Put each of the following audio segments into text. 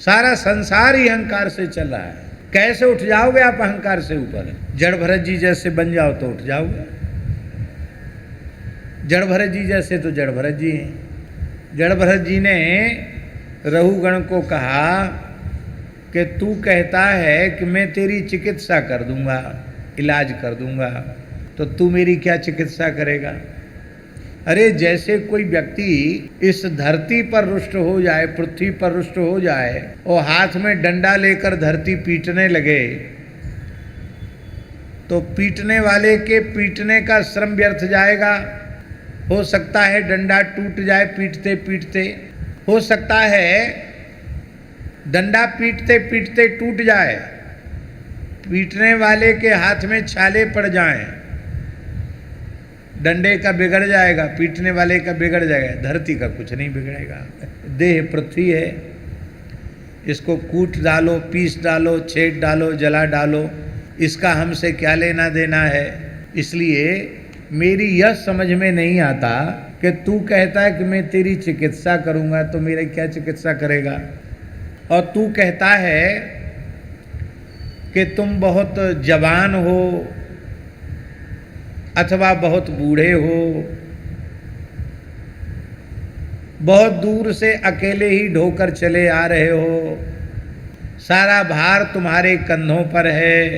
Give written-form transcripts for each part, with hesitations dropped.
सारा संसार ही अहंकार से चल रहा है। कैसे उठ जाओगे आप अहंकार से ऊपर? जड़ भरत जी जैसे बन जाओ तो उठ जाओगे। जड़ भरत जी जैसे तो जड़ भरत जी हैं। जड़ भरत जी ने रहुगण को कहा कि तू कहता है कि मैं तेरी चिकित्सा कर दूंगा, इलाज कर दूंगा, तो तू मेरी क्या चिकित्सा करेगा? अरे जैसे कोई व्यक्ति इस धरती पर रुष्ट हो जाए, पृथ्वी पर रुष्ट हो जाए और हाथ में डंडा लेकर धरती पीटने लगे, तो पीटने वाले के पीटने का श्रम व्यर्थ जाएगा। हो सकता है डंडा टूट जाए पीटते पीटते, हो सकता है डंडा पीटते पीटते टूट जाए, पीटने वाले के हाथ में छाले पड़ जाएं, डंडे का बिगड़ जाएगा, पीटने वाले का बिगड़ जाएगा, धरती का कुछ नहीं बिगड़ेगा। देह पृथ्वी है, इसको कूट डालो, पीस डालो, छेद डालो, जला डालो, इसका हमसे क्या लेना देना है। इसलिए मेरी यह समझ में नहीं आता कि तू कहता है कि मैं तेरी चिकित्सा करूंगा, तो मेरी क्या चिकित्सा करेगा? और तू कहता है कि तुम बहुत जवान हो अथवा बहुत बूढ़े हो, बहुत दूर से अकेले ही ढोकर चले आ रहे हो, सारा भार तुम्हारे कंधों पर है,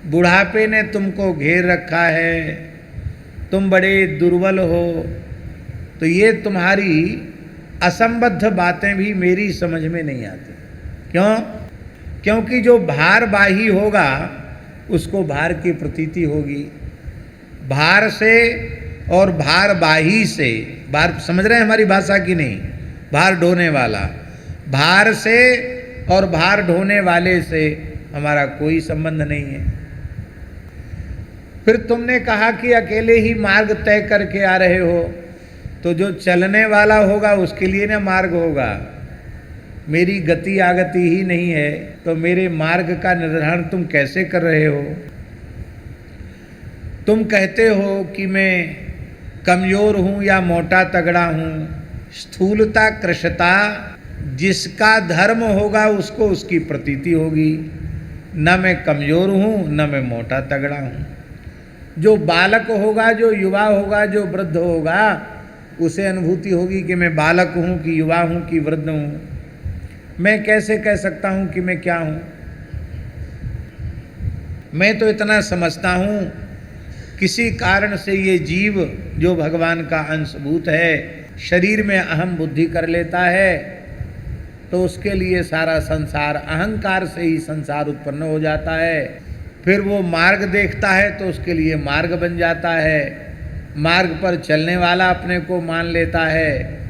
बुढ़ापे ने तुमको घेर रखा है, तुम बड़े दुर्बल हो, तो ये तुम्हारी असंबद्ध बातें भी मेरी समझ में नहीं आती। क्यों? क्योंकि जो भारवाही होगा उसको भार की प्रतीति होगी। भार से और भारवाही से, भार समझ रहे हैं हमारी भाषा की नहीं, भार ढोने वाला, भार से और भार ढोने वाले से हमारा कोई संबंध नहीं है। फिर तुमने कहा कि अकेले ही मार्ग तय करके आ रहे हो, तो जो चलने वाला होगा उसके लिए ना मार्ग होगा। मेरी गति आगति ही नहीं है, तो मेरे मार्ग का निर्धारण तुम कैसे कर रहे हो? तुम कहते हो कि मैं कमजोर हूँ या मोटा तगड़ा हूँ, स्थूलता कृशता जिसका धर्म होगा उसको उसकी प्रतीति होगी। न मैं कमजोर हूँ न मैं मोटा तगड़ा हूँ। जो बालक होगा, जो युवा होगा, जो वृद्ध होगा, उसे अनुभूति होगी कि मैं बालक हूँ कि युवा हूँ कि वृद्ध हूँ। मैं कैसे कह सकता हूँ कि मैं क्या हूँ? मैं तो इतना समझता हूँ, किसी कारण से ये जीव जो भगवान का अंशभूत है, शरीर में अहम बुद्धि कर लेता है, तो उसके लिए सारा संसार, अहंकार से ही संसार उत्पन्न हो जाता है। फिर वो मार्ग देखता है तो उसके लिए मार्ग बन जाता है, मार्ग पर चलने वाला अपने को मान लेता है।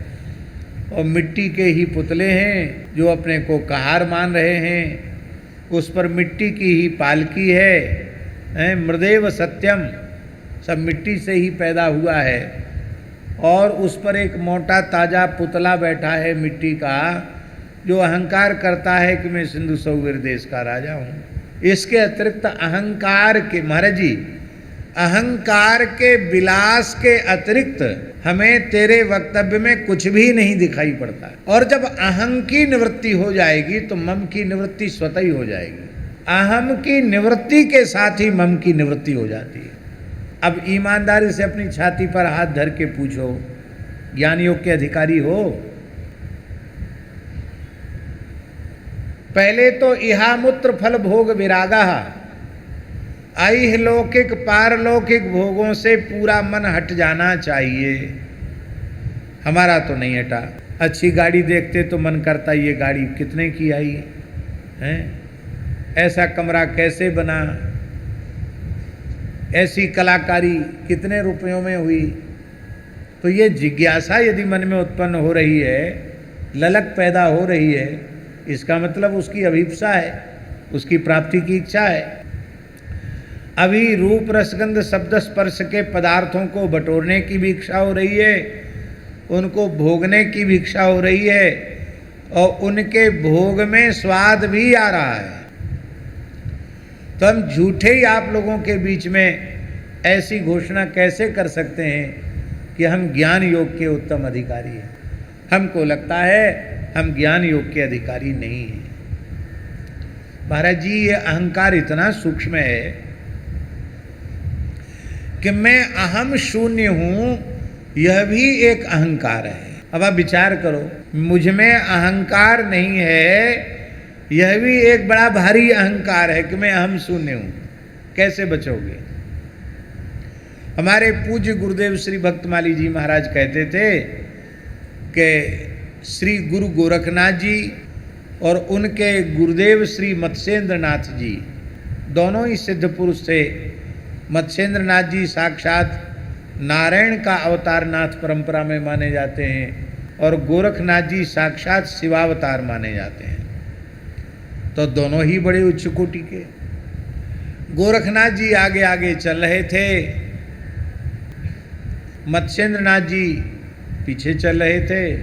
और मिट्टी के ही पुतले हैं जो अपने को कहार मान रहे हैं, उस पर मिट्टी की ही पालकी है, मृदेव सत्यम, सब मिट्टी से ही पैदा हुआ है। और उस पर एक मोटा ताजा पुतला बैठा है मिट्टी का, जो अहंकार करता है कि मैं सिंधु सौवीर देश का राजा हूँ। इसके अतिरिक्त अहंकार के, महाराज जी, अहंकार के विलास के अतिरिक्त हमें तेरे वक्तव्य में कुछ भी नहीं दिखाई पड़ता। और जब अहं की निवृत्ति हो जाएगी तो मम की निवृत्ति स्वतः ही हो जाएगी। अहम की निवृत्ति के साथ ही मम की निवृत्ति हो जाती है। अब ईमानदारी से अपनी छाती पर हाथ धर के पूछो, ज्ञान योग के अधिकारी हो? पहले तो इहामुत्र फल भोग विरागा, ऐह लौकिक पारलौकिक भोगों से पूरा मन हट जाना चाहिए। हमारा तो नहीं हटा। अच्छी गाड़ी देखते तो मन करता ये गाड़ी कितने की आई है, ऐसा कमरा कैसे बना, ऐसी कलाकारी कितने रुपयों में हुई। तो ये जिज्ञासा यदि मन में उत्पन्न हो रही है, ललक पैदा हो रही है, इसका मतलब उसकी अभिप्सा है, उसकी प्राप्ति की इच्छा है। अभी रूप रसगंध शब्द स्पर्श के पदार्थों को बटोरने की भी इच्छा हो रही है, उनको भोगने की भी इच्छा हो रही है, और उनके भोग में स्वाद भी आ रहा है। तो हम झूठे ही आप लोगों के बीच में ऐसी घोषणा कैसे कर सकते हैं कि हम ज्ञान योग के उत्तम अधिकारी हैं? हमको लगता है हम ज्ञान योग के अधिकारी नहीं हैं। महाराज जी, ये अहंकार इतना सूक्ष्म है कि मैं अहम शून्य हूं, यह भी एक अहंकार है। अब आप विचार करो, मुझ में अहंकार नहीं है, यह भी एक बड़ा भारी अहंकार है कि मैं अहम शून्य हूं। कैसे बचोगे? हमारे पूज्य गुरुदेव श्री भक्तमाली जी महाराज कहते थे कि श्री गुरु गोरखनाथ जी और उनके गुरुदेव श्री मत्स्येंद्र नाथ जी दोनों ही सिद्ध पुरुष थे। मत्स्येंद्र नाथ जी साक्षात नारायण का अवतार नाथ परंपरा में माने जाते हैं और गोरखनाथ जी साक्षात शिवावतार माने जाते हैं। तो दोनों ही बड़े उच्च कोटि के। गोरखनाथ जी आगे आगे चल रहे थे, मत्स्येंद्र नाथ जी पीछे चल रहे थे।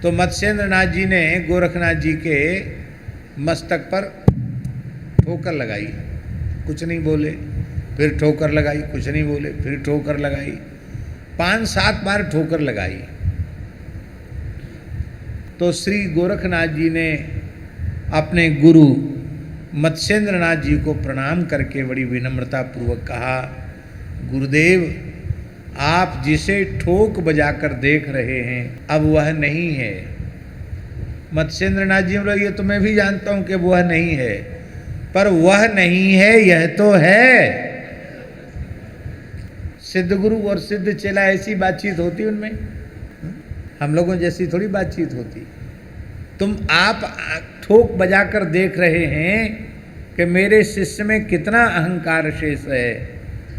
तो मत्स्येंद्र नाथ जी ने गोरखनाथ जी के मस्तक पर ठोकर लगाई, कुछ नहीं बोले। फिर ठोकर लगाई, कुछ नहीं बोले। फिर ठोकर लगाई, 5-7 बार ठोकर लगाई। तो श्री गोरखनाथ जी ने अपने गुरु मत्स्येंद्र नाथ जी को प्रणाम करके बड़ी विनम्रता पूर्वक कहा, गुरुदेव, आप जिसे ठोक बजाकर देख रहे हैं अब वह नहीं है। मत्स्येंद्र नाथ जी बोले, ये तो मैं भी जानता हूं कि वह नहीं है, पर वह नहीं है यह तो है। सिद्ध गुरु और सिद्ध चेला ऐसी बातचीत होती उनमें, हम लोगों जैसी थोड़ी बातचीत होती। तुम आप ठोक बजाकर देख रहे हैं कि मेरे शिष्य में कितना अहंकार शेष है,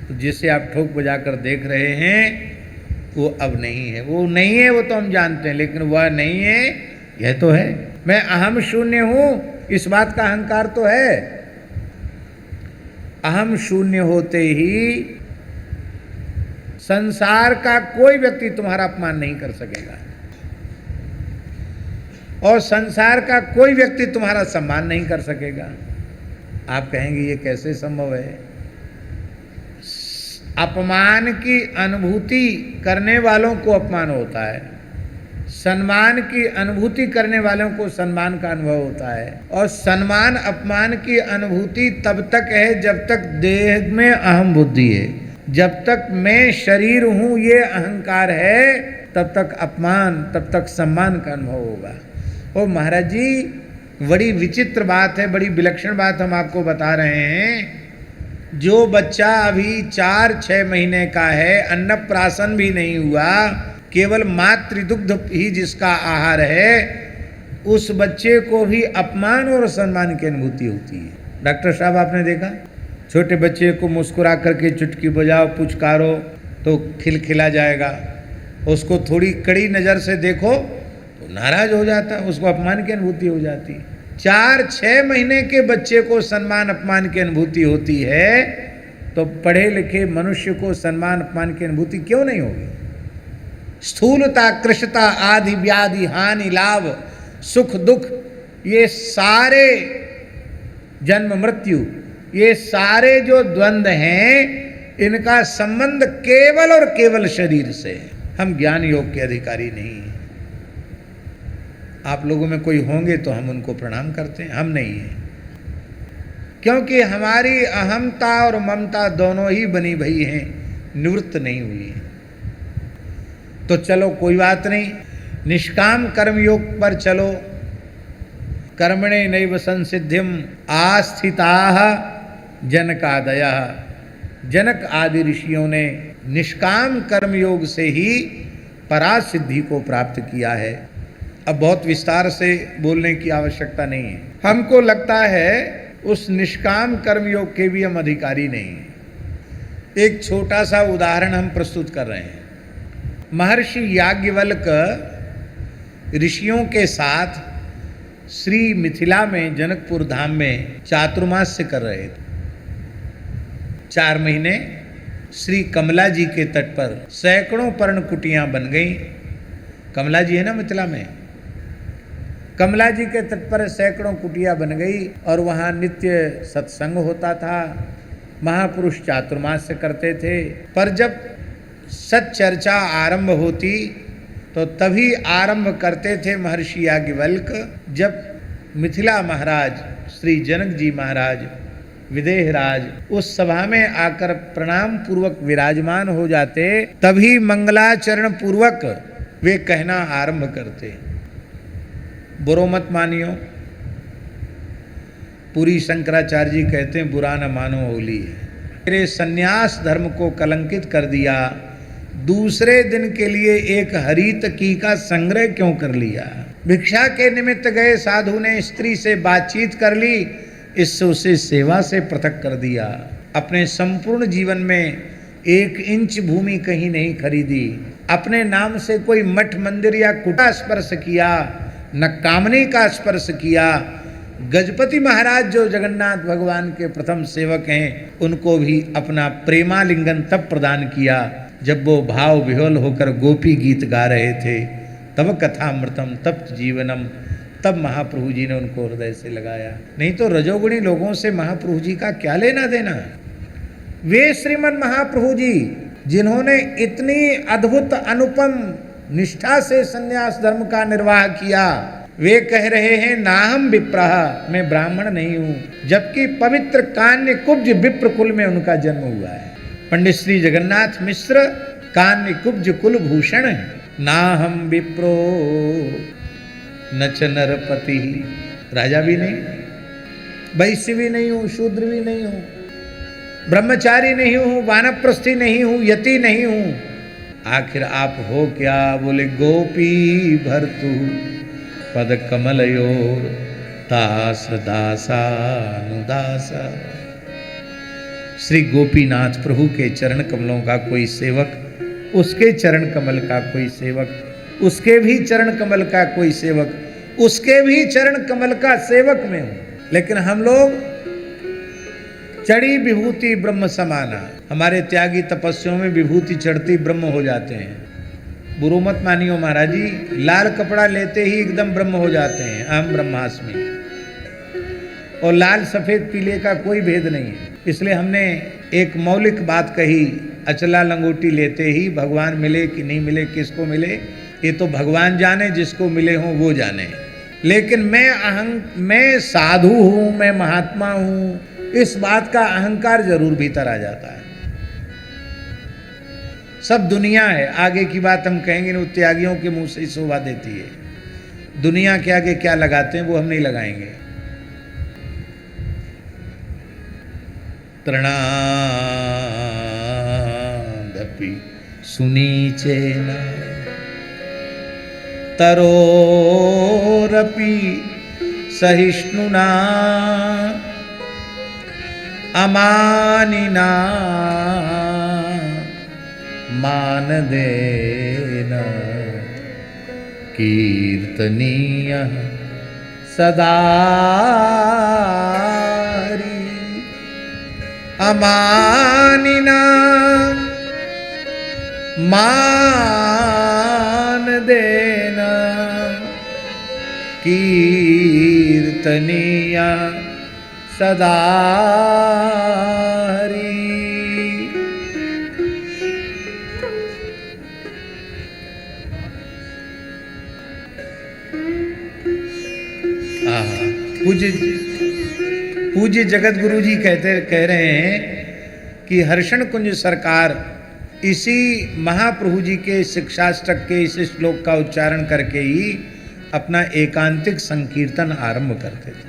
तो जिसे आप ठोक बजाकर देख रहे हैं वो अब नहीं है। वो नहीं है वो तो हम जानते हैं, लेकिन वह नहीं है यह तो है। मैं अहम शून्य हूं, इस बात का अहंकार तो है। अहम शून्य होते ही संसार का कोई व्यक्ति तुम्हारा अपमान नहीं कर सकेगा और संसार का कोई व्यक्ति तुम्हारा सम्मान नहीं कर सकेगा। आप कहेंगे ये कैसे संभव है? अपमान की अनुभूति करने वालों को अपमान होता है, सम्मान की अनुभूति करने वालों को सम्मान का अनुभव होता है। और सम्मान अपमान की अनुभूति तब तक है जब तक देह में अहम बुद्धि है। जब तक मैं शरीर हूं ये अहंकार है, तब तक अपमान, तब तक सम्मान का अनुभव होगा। ओ महाराज जी, बड़ी विचित्र बात है, बड़ी विलक्षण बात हम आपको बता रहे हैं। जो बच्चा अभी 4-6 महीने का है, अन्नप्राशन भी नहीं हुआ, केवल मातृदुग्ध ही जिसका आहार है, उस बच्चे को भी अपमान और सम्मान की अनुभूति होती है। डॉक्टर साहब, आपने देखा छोटे बच्चे को मुस्कुरा करके चुटकी बजाओ, पुचकारो तो खिलखिला जाएगा। उसको थोड़ी कड़ी नज़र से देखो तो नाराज हो जाता है, उसको अपमान की अनुभूति हो जाती है। 4-6 महीने के बच्चे को सम्मान अपमान की अनुभूति होती है, तो पढ़े लिखे मनुष्य को सम्मान अपमान की अनुभूति क्यों नहीं होगी? स्थूलता, कृशता, आदि व्याधि, हानि, लाभ, सुख दुख, ये सारे जन्म मृत्यु, ये सारे जो द्वंद्व हैं, इनका संबंध केवल और केवल शरीर से है। हम ज्ञान योग के अधिकारी नहीं हैं। आप लोगों में कोई होंगे तो हम उनको प्रणाम करते हैं, हम नहीं हैं, क्योंकि हमारी अहमता और ममता दोनों ही बनी भई हैं, निवृत्त नहीं हुई है। तो चलो कोई बात नहीं, निष्काम कर्म योग पर चलो। कर्मणे नैव संसिद्धिम आस्थिताः जनकादयः। जनक आदि ऋषियों ने निष्काम कर्म योग से ही परासिद्धि को प्राप्त किया है। अब बहुत विस्तार से बोलने की आवश्यकता नहीं है। हमको लगता है उस निष्काम कर्म योग के भी हम अधिकारी नहीं हैं। एक छोटा सा उदाहरण हम प्रस्तुत कर रहे हैं। महर्षि याज्ञवल्क ऋषियों के साथ श्री मिथिला में जनकपुर धाम में चातुर्मास्य कर रहे थे। 4 महीने श्री कमला जी के तट पर सैकड़ों पर्णकुटियां बन गई। कमला जी है ना मिथिला में, कमला जी के तट पर सैकड़ों कुटिया बन गई और वहाँ नित्य सत्संग होता था। महापुरुष चातुर्मास्य करते थे। पर जब सच्चर्चा आरंभ होती तो तभी आरंभ करते थे महर्षि याज्ञवल्क, जब मिथिला महाराज श्री जनक जी महाराज विदेहराज उस सभा में आकर प्रणाम पूर्वक विराजमान हो जाते, तभी मंगलाचरण पूर्वक वे कहना आरंभ करते। बुरो मत मानियो, पूरी शंकराचार्य जी कहते हैं बुरा न मानो होली है। मेरे सन्यास धर्म को कलंकित कर दिया, दूसरे दिन के लिए एक हरित की का संग्रह क्यों कर लिया। भिक्षा के निमित्त गए साधु ने स्त्री से बातचीत कर ली, इससे उसे सेवा से पृथक कर दिया। अपने संपूर्ण जीवन में 1 इंच भूमि कहीं नहीं खरीदी, अपने नाम से कोई मठ मंदिर या कुटा स्पर्श किया, न कामनी का स्पर्श किया। गजपति महाराज जो जगन्नाथ भगवान के प्रथम सेवक हैं, उनको भी अपना प्रेमालिंगन तब प्रदान किया जब वो भाव विह्वल होकर गोपी गीत गा रहे थे। तब कथामृतम तब जीवनम, तब महाप्रभु जी ने उनको हृदय से लगाया। नहीं तो रजोगुणी लोगों से महाप्रभु जी का क्या लेना देना। वे श्रीमन महाप्रभु जी जिन्होंने इतनी अद्भुत अनुपम निष्ठा से सन्यास धर्म का निर्वाह किया, वे कह रहे हैं नाहम विप्रह, मैं ब्राह्मण नहीं हूं, जबकि पवित्र कान्य कुब्ज विप्र कुल में उनका जन्म हुआ है। पंडित श्री जगन्नाथ मिश्र कान्य कुब्ज कुल भूषण है। नाहम विप्रो न च नरपति, राजा भी नहीं, वैश्य भी नहीं हूं, शूद्र भी नहीं हूं, ब्रह्मचारी नहीं हूं, वानप्रस्थी नहीं हूं, यति नहीं हूं। आखिर आप हो क्या? बोले गोपी भर्तु पद कमलयोर दास दासानुदास। श्री गोपीनाथ प्रभु के चरण कमलों का कोई सेवक, उसके चरण कमल का कोई सेवक, उसके भी चरण कमल का कोई सेवक, उसके भी चरण कमल का सेवक में हूं। लेकिन हम लोग चढ़ी विभूति ब्रह्म समाना, हमारे त्यागी तपस्याओं में विभूति चढ़ती ब्रह्म हो जाते हैं। बुरो मत मानियो महाराज जी, लाल कपड़ा लेते ही एकदम ब्रह्म हो जाते हैं, अहम ब्रह्मास्मि। और लाल सफेद पीले का कोई भेद नहीं है। इसलिए हमने एक मौलिक बात कही, अचला लंगोटी लेते ही भगवान मिले कि नहीं मिले, किसको मिले ये तो भगवान जाने, जिसको मिले हों वो जाने। लेकिन मैं साधु हूं, मैं महात्मा हूं, इस बात का अहंकार जरूर भीतर आ जाता है। सब दुनिया है, आगे की बात हम कहेंगे ना, त्यागियों के मुंह से शोभा देती है। दुनिया के आगे क्या लगाते हैं वो हम नहीं लगाएंगे। तृणादपि सुनीचेन तरोरपि सहिष्णुना अमानिना मानदेन कीर्तनीय सदा अमानिना मान देना कीर्तनिया सदा हरि। पूज्य जगत गुरु जी कह रहे हैं कि हर्षण कुंज सरकार इसी महाप्रभु जी के शिक्षाष्टक के इस श्लोक का उच्चारण करके ही अपना एकांतिक संकीर्तन आरंभ करते थे।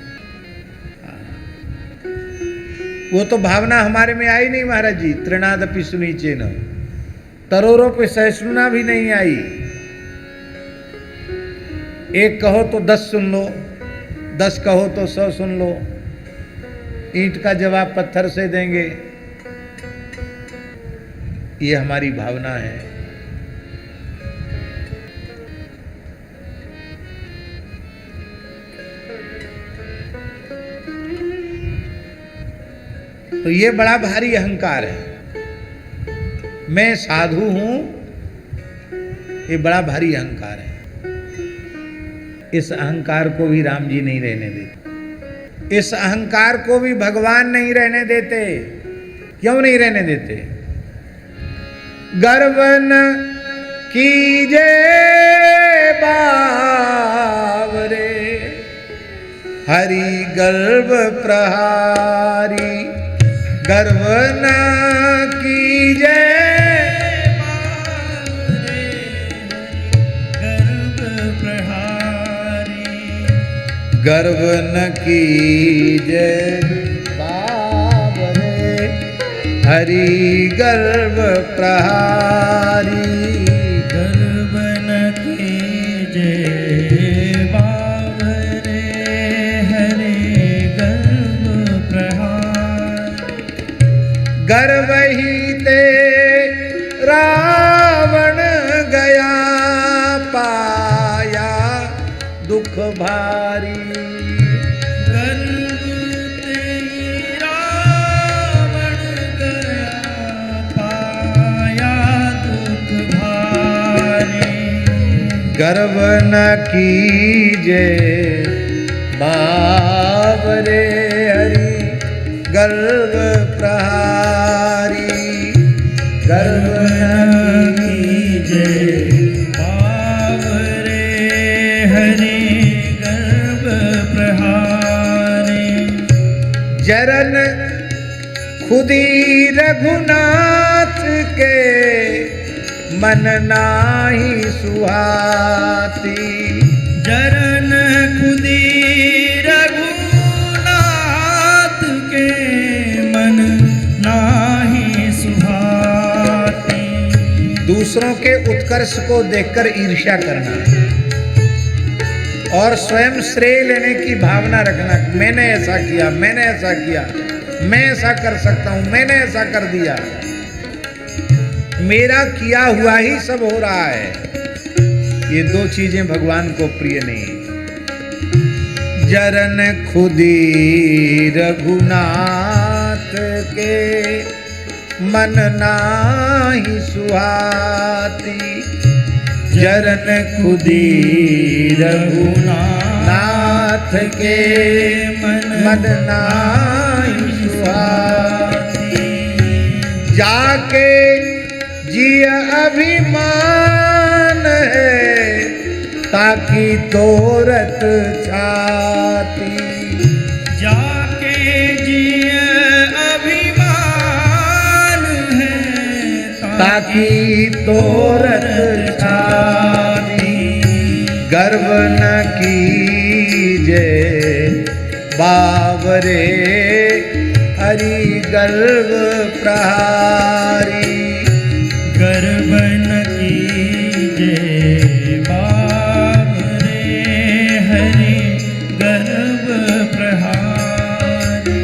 वो तो भावना हमारे में आई नहीं महाराज जी। तृणादपि सुनीचेन, तरोरों पे सहिष्णुना भी नहीं आई। एक कहो तो 10 सुन लो, 10 कहो तो 100 सुन लो। ईंट का जवाब पत्थर से देंगे, ये हमारी भावना है। तो ये बड़ा भारी अहंकार है। मैं साधु हूं, ये बड़ा भारी अहंकार है। इस अहंकार को भी राम जी नहीं रहने देते, इस अहंकार को भी भगवान नहीं रहने देते। क्यों नहीं रहने देते? गर्व न कीजे बावरे, हरि गर्व प्रहारी। गर्व न कीजे बावरे, गर्व प्रहारी। गर्व न कीजे बावरे, हरि गर्व प्रहारी। गर्व न कीजे बावरे, हरि गर्व प्रहारी। गर्व ही ते रावण गया, पाया दुख भारी। गर्व ते रावण गया, पाया दुख भारी। गर्व न कीजे बावरे, हरि गर्व प्रहारी। गर्व न कीजे बावरे, हरि गर्व प्रहारी। जरन खुदी रघुनाथ के, मन नाही सुहाती। जरन खुदी रघुनाथ के, मन नाही सुहाती। दूसरों के उत्कर्ष को देखकर ईर्ष्या करना और स्वयं श्रेय लेने की भावना रखना। मैंने ऐसा किया, मैंने ऐसा किया, मैं ऐसा कर सकता हूं, मैंने ऐसा कर दिया, मेरा किया हुआ ही सब हो रहा है। ये दो चीजें भगवान को प्रिय नहीं। जरन खुदी रघुनाथ के, मन नाही सुहाती। जरन खुदी रघुनाथ के, मन नाही सुहाती। जाके जिय अभिमान है, ताकि तोरत छाती। जाके जिय अभिमान है, ताकि तोरत छाती। गर्व न कीजे बावरे, हरि गर्व प्रहारी। गर्व न कीजे बावरे, हरि गर्व प्रहारी।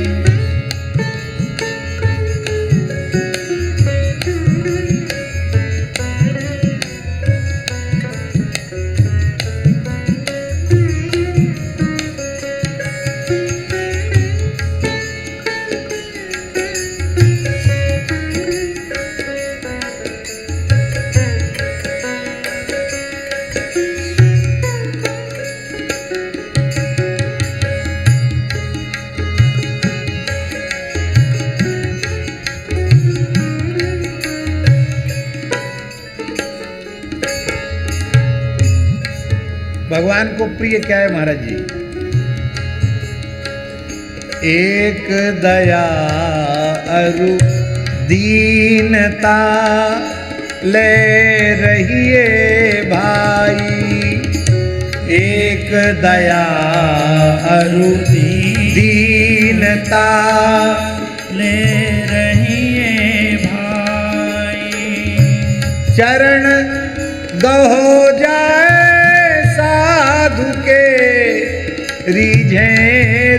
भगवान को प्रिय क्या है महाराज जी? एक दया अरु दीनता ले रहिए भाई। एक दया अरु दीनता ले रहिए भाई। चरण गहो जाए साधु के, रीझे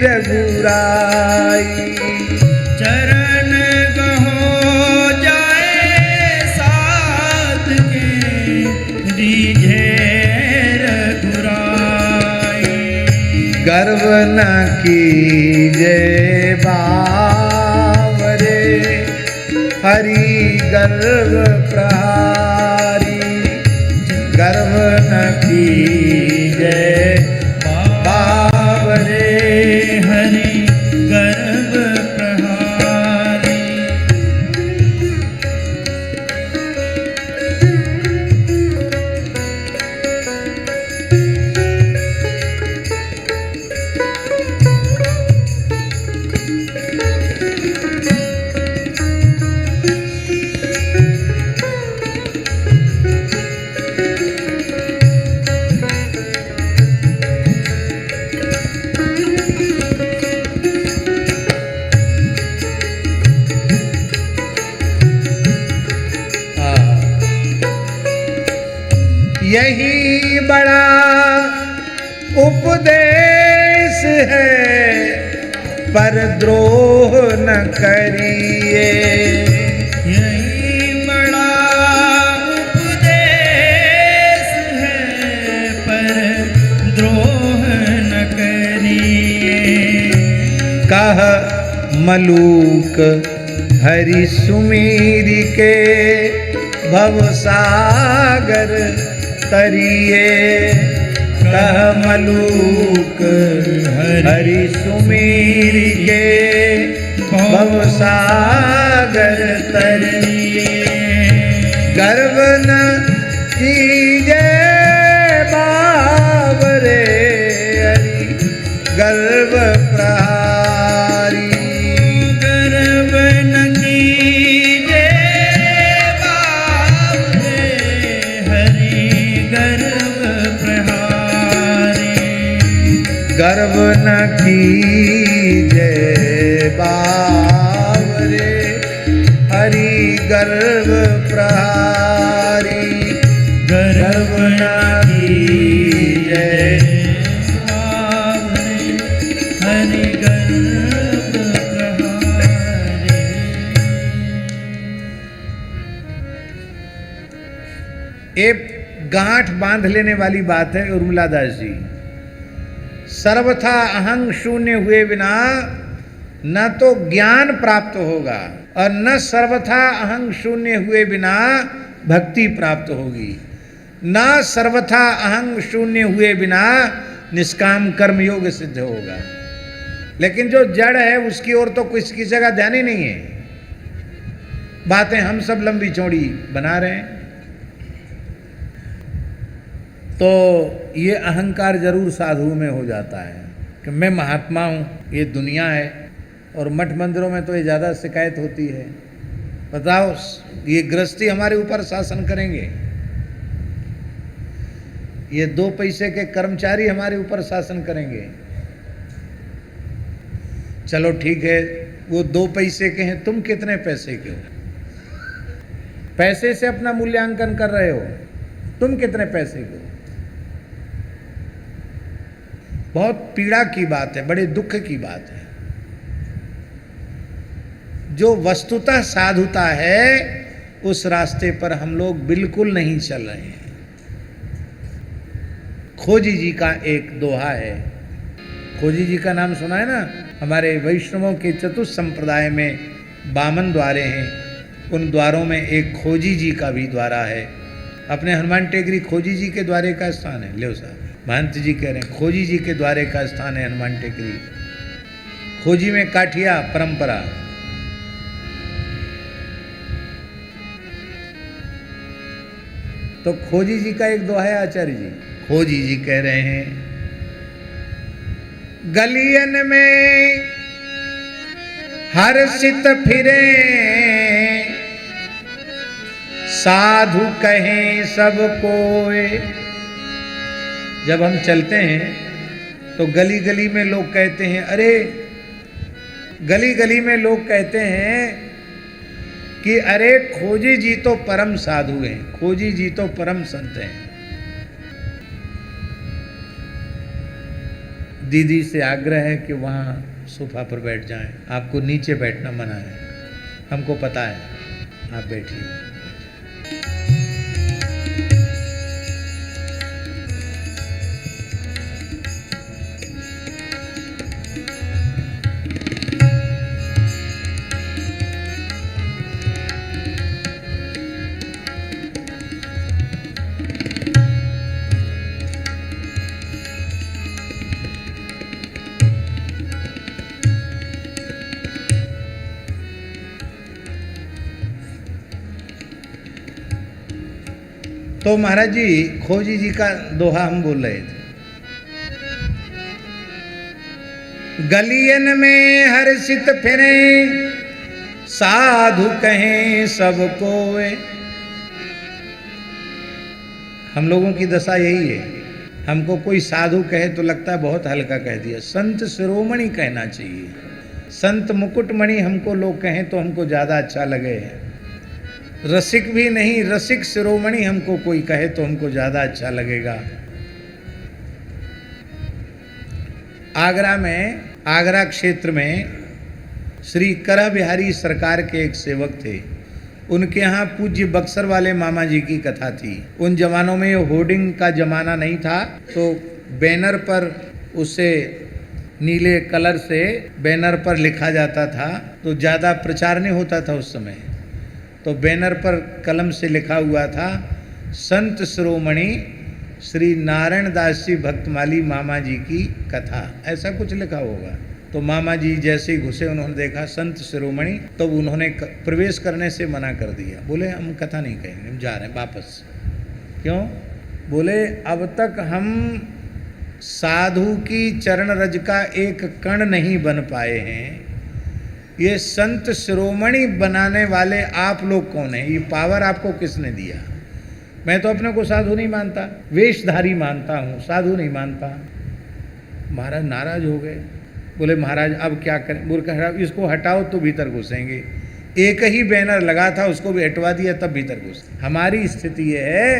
रघुराई। चरण गहो जाए साध के, रीझे रघुराई। गर्व न कीजे बावरे, हरि गर्व प्रहारी। गर्व न कीजे बावरे, हरि गर्व प्रहारी। यही बड़ा उपदेश है, पर द्रोह न करिए। यही बड़ा उपदेश है, पर द्रोह न करिए। कह मलूक हरि सुमीर के भवसागर तरिए। कह मलूक हरि सुमीर के भवसागर तरिए। गर्व न कीजे बावरे हरि गर्व प्रहारी। गर्व न कीजे बावरे हरि गर्व प्रहारी। गर्व न कीजे बावरे हरि गर्व प्रहारी। गर्व न कीजे बावरे हरि गर्व प्रहारी। एक गांठ बांध लेने वाली बात है उर्मिला दास जी। सर्वथा अहंग शून्य हुए बिना न तो ज्ञान प्राप्त होगा और न सर्वथा अहंग शून्य हुए बिना भक्ति प्राप्त होगी। न सर्वथा अहंग शून्य हुए बिना निष्काम कर्म योग सिद्ध होगा। लेकिन जो जड़ है उसकी ओर तो किसी जगह ध्यान ही नहीं है। बातें हम सब लंबी चौड़ी बना रहे हैं। तो ये अहंकार जरूर साधु में हो जाता है कि मैं महात्मा हूँ, ये दुनिया है। और मठ मंदिरों में तो ये ज़्यादा शिकायत होती है। बताओ, ये गृहस्थी हमारे ऊपर शासन करेंगे, ये 2 पैसे के कर्मचारी हमारे ऊपर शासन करेंगे। चलो ठीक है, वो 2 पैसे के हैं, तुम कितने पैसे के हो? पैसे से अपना मूल्यांकन कर रहे हो, तुम कितने पैसे के हो? बहुत पीड़ा की बात है, बड़े दुख की बात है। जो वस्तुतः साधुता है उस रास्ते पर हम लोग बिल्कुल नहीं चल रहे हैं। खोजी जी का एक दोहा है। खोजी जी का नाम सुना है ना? हमारे वैष्णवों के चतुर्थ संप्रदाय में 52 द्वारे हैं। उन द्वारों में एक खोजी जी का भी द्वारा है। अपने हनुमान टेकरी खोजी जी के द्वारे का स्थान है। ले साहब, महंत जी कह रहे हैं खोजी जी के द्वारे का स्थान है हनुमान टेकरी। खोजी में काठिया परंपरा। तो खोजी जी का एक दोहा है आचार्य जी। खोजी जी कह रहे हैं, गलियन में हर्षित फिरे साधु कहें सब कोय। जब हम चलते हैं तो गली गली में लोग कहते हैं, अरे गली गली में लोग कहते हैं कि अरे खोजी जी तो परम साधु हैं, खोजी जी तो परम संत हैं। दीदी से आग्रह है कि वहाँ सोफा पर बैठ जाएं, आपको नीचे बैठना मना है, हमको पता है, आप बैठिए। तो महाराज जी खोजी जी का दोहा हम बोल रहे थे। गलियन में हर्षित फिरे साधु कहें सब कोय। हम लोगों की दशा यही है, हमको कोई साधु कहे तो लगता है बहुत हल्का कह दिया। संत शिरोमणि कहना चाहिए, संत मुकुटमणि हमको लोग कहें तो हमको ज़्यादा अच्छा लगे। रसिक भी नहीं, रसिक शिरोमणि हमको कोई कहे तो हमको ज्यादा अच्छा लगेगा। आगरा क्षेत्र में श्री करह बिहारी सरकार के एक सेवक थे। उनके यहाँ पूज्य बक्सर वाले मामा जी की कथा थी। उन जमानों में होर्डिंग का जमाना नहीं था, तो बैनर पर उसे नीले कलर से बैनर पर लिखा जाता था, तो ज़्यादा प्रचार नहीं होता था उस समय। तो बैनर पर कलम से लिखा हुआ था, संत शिरोमणि श्री नारायण दास जी भक्तमाली मामा जी की कथा, ऐसा कुछ लिखा होगा। तो मामा जी जैसे ही घुसे, उन्होंने देखा संत शिरोमणि, तो उन्होंने प्रवेश करने से मना कर दिया। बोले हम कथा नहीं कहेंगे, हम जा रहे हैं वापस। क्यों? बोले अब तक हम साधु की चरण रज का एक कण नहीं बन पाए हैं, ये संत शिरोमणि बनाने वाले आप लोग कौन हैं? ये पावर आपको किसने दिया? मैं तो अपने को साधु नहीं मानता, वेशधारी मानता हूँ, साधु नहीं मानता। महाराज नाराज हो गए। बोले महाराज अब क्या करें? बोल कर इसको हटाओ तो भीतर घुसेंगे। एक ही बैनर लगा था, उसको भी हटवा दिया तब भीतर घुसे। हमारी स्थिति ये है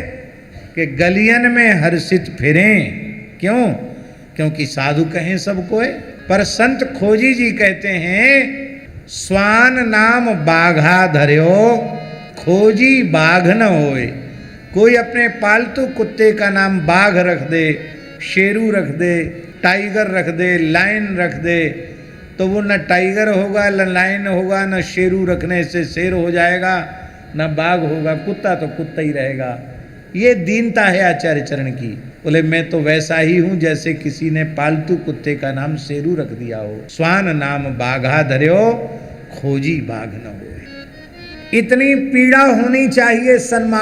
कि गलियन में हर्षित फिरें। क्यों? क्योंकि साधु कहें सबको है, पर संत खोजी जी कहते हैं स्वान नाम बाघा धर्यो खोजी बाघ न होए। कोई अपने पालतू कुत्ते का नाम बाघ रख दे, शेरू रख दे, टाइगर रख दे, लायन रख दे, तो वो न टाइगर होगा, न लायन होगा, न शेरू रखने से शेर हो जाएगा, न बाघ होगा, कुत्ता तो कुत्ता ही रहेगा। ये दीनता है आचार्य चरण की। बोले मैं तो वैसा ही हूं जैसे किसी ने पालतू कुत्ते का नाम शेरू रख दिया हो। स्वान नाम बाघा धर्यो खोजी बाघ न हो। इतनी पीड़ा होनी चाहिए सम्मान